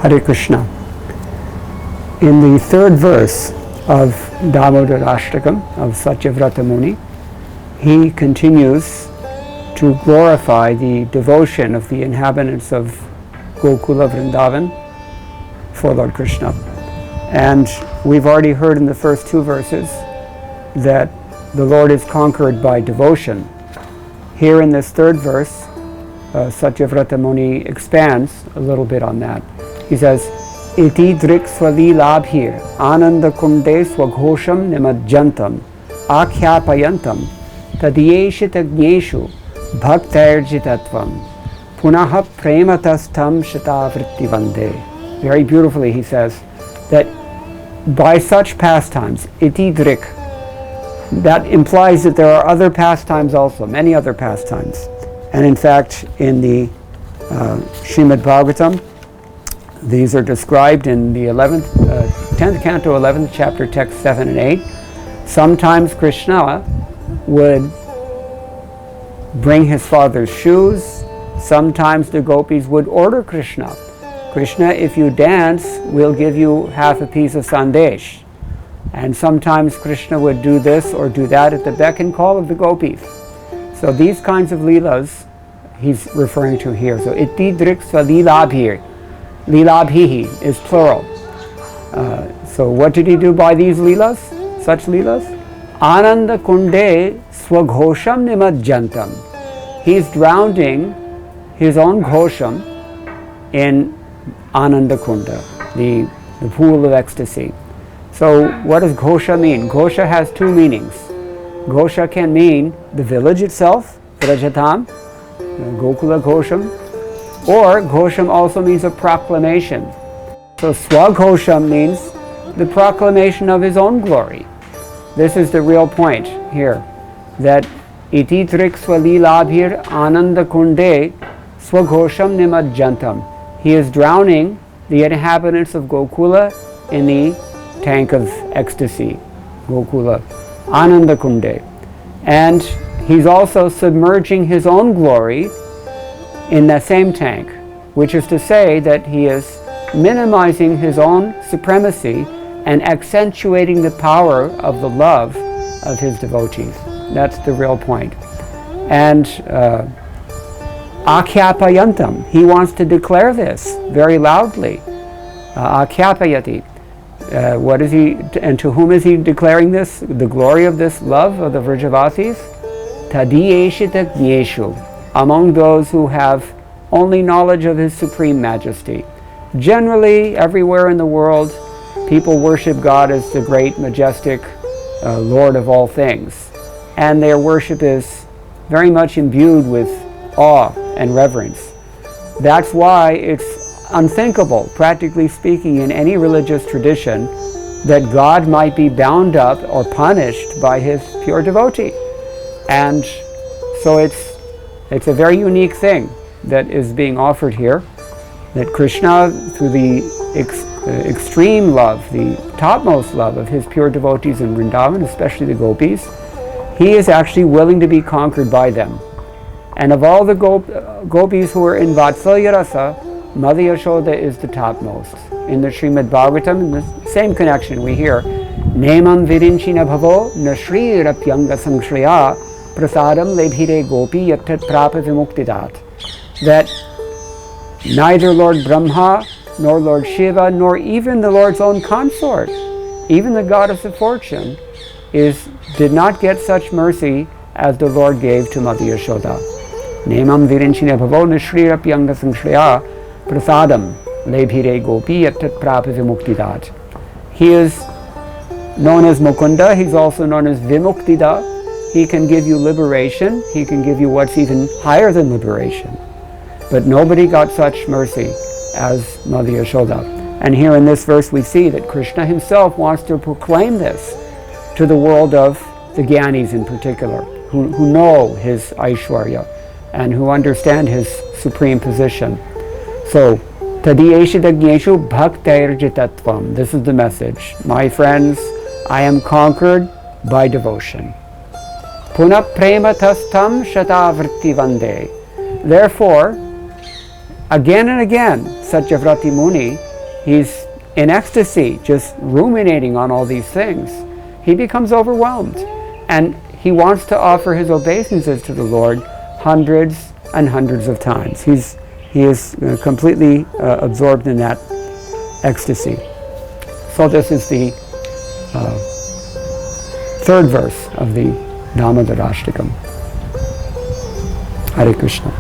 Hare Krishna. In the third verse of Damodarastakam of śatāvṛtti Muni, he continues to glorify the devotion of the inhabitants of Gokula Vrindavan for Lord Krishna. And we've already heard in the first two verses that the Lord is conquered by devotion. Here in this third verse, śatāvṛtti Muni expands a little bit on that. He says, itīdṛk sva-līlābhir ānanda-kuṇḍe sva-ghoṣaṁ nimajjantam ākhyāpayantam tadīyeṣita-jñeṣu bhaktair jitatvaṁ punaḥ prematas śatāvṛtti vande. Very beautifully he says that by such pastimes, itīdṛk, that implies that there are other pastimes also, many other pastimes. And in fact, in the Srimad Bhagavatam, these are described in the 10th canto, 11th chapter, text 7 and 8. Sometimes Krishna would bring his father's shoes. Sometimes the gopis would order Krishna, Krishna, if you dance, we'll give you half a piece of sandesh. And sometimes Krishna would do this or do that at the beck and call of the gopis. So these kinds of leelas he's referring to here. So itīdṛk sva-līlābhir. Līlābhihi is plural. So what did he do by these leelas? Such leelas? ānanda-kuṇḍe sva-ghoṣaṁ nimajjantam. He's drowning his own ghoṣaṁ in ānanda-kuṇḍe, the pool of ecstasy. So what does ghosha mean? Ghosha has two meanings. Ghosha can mean the village itself, Vrajatam, Gokula Ghoṣaṁ, or Ghoṣaṁ also means a proclamation. So sva-ghoṣaṁ means the proclamation of his own glory. This is the real point here, that itīdṛk sva-līlābhir ānanda-kuṇḍe sva-ghoṣaṁ nimajjantam. He is drowning the inhabitants of Gokula in the tank of ecstasy, Gokula, ānanda-kuṇḍe. And he's also submerging his own glory in that same tank, which is to say that he is minimizing his own supremacy and accentuating the power of the love of his devotees. That's the real point. And ākhyāpayantam, he wants to declare this very loudly. ākhyāpayati. What is he, and to whom is he declaring this? The glory of this love of the Vrajavasis? tadīyeṣita-jñeṣu, among those who have only knowledge of his supreme majesty. Generally, everywhere in the world, people worship God as the great, majestic Lord of all things. And their worship is very much imbued with awe and reverence. That's why it's unthinkable, practically speaking, in any religious tradition, that God might be bound up or punished by his pure devotee. And so it's a very unique thing that is being offered here, that Krishna, through the extreme love, the topmost love of his pure devotees in Vrindavan, especially the gopis, he is actually willing to be conquered by them. And of all the gopis who are in Vatsalya Rasa, Mother Yashoda is the topmost. In the Srimad Bhagavatam, in the same connection, we hear, Nemam virinchina bhavo nashrirapyanga saṅśraya prasadam lebhire gopi yattat prapa vimuktidat. That neither Lord Brahma, nor Lord Shiva, nor even the Lord's own consort, even the goddess of fortune, did not get such mercy as the Lord gave to Mother Yashoda. Nemam virinchina bhavo nashrirapyanga saṅśraya prasadam lebhire gopi yattat prapa vimuktidat. He is known as Mukunda, he's also known as Vimuktida. He can give you liberation, he can give you what's even higher than liberation. But nobody got such mercy as Mother Yashoda. And here in this verse we see that Krishna himself wants to proclaim this to the world of the Gyanis in particular, who know his Aishwarya and who understand his supreme position. So, tadīyeṣita-jñeṣu bhaktair jitatvaṁ. This is the message. My friends, I am conquered by devotion. Punaḥ prematas śatāvṛtti vande. Therefore, again and again, śatāvṛtti Muni he's in ecstasy, just ruminating on all these things. He becomes overwhelmed, and he wants to offer his obeisances to the Lord hundreds and hundreds of times. He is completely absorbed in that ecstasy. So this is the third verse of the Damodarastakam. Hare Krishna.